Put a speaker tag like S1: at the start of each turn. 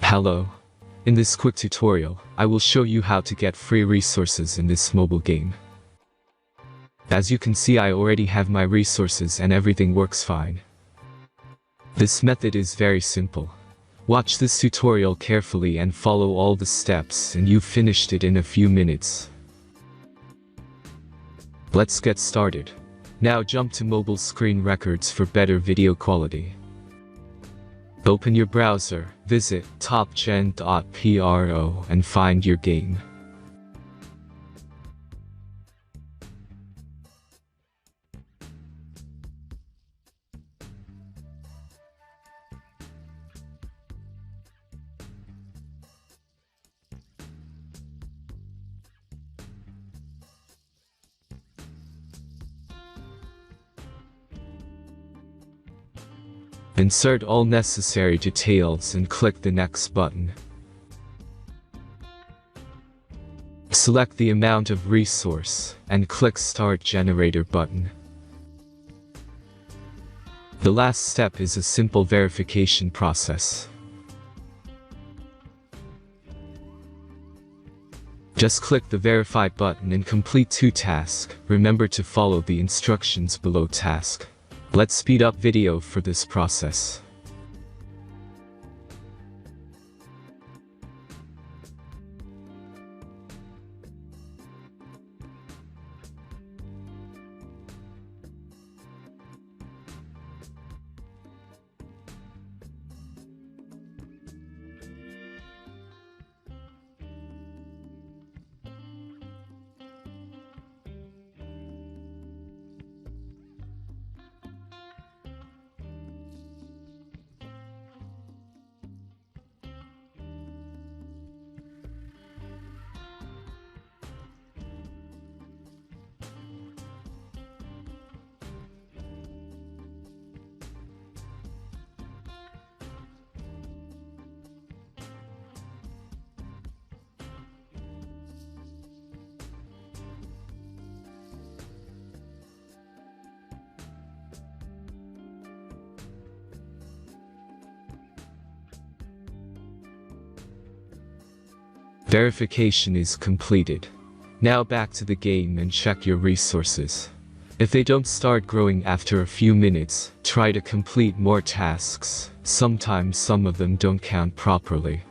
S1: Hello. In this quick tutorial, I will show you how to get free resources in this mobile game. As you can see, I already have my resources and everything works fine. This method is very simple. Watch this tutorial carefully and follow all the steps and you've finished it in a few minutes. Let's get started. Now jump to mobile screen records for better video quality. Open your browser, visit topgen.pro and find your game. Insert all necessary details and click the Next button. Select the amount of resource and click Start Generator button. The last step is a simple verification process. Just click the Verify button and complete 2 tasks. Remember to follow the instructions below task. Let's speed up video for this process. Verification is completed. Now back to the game and check your resources. If they don't start growing after a few minutes, try to complete more tasks. Sometimes some of them don't count properly.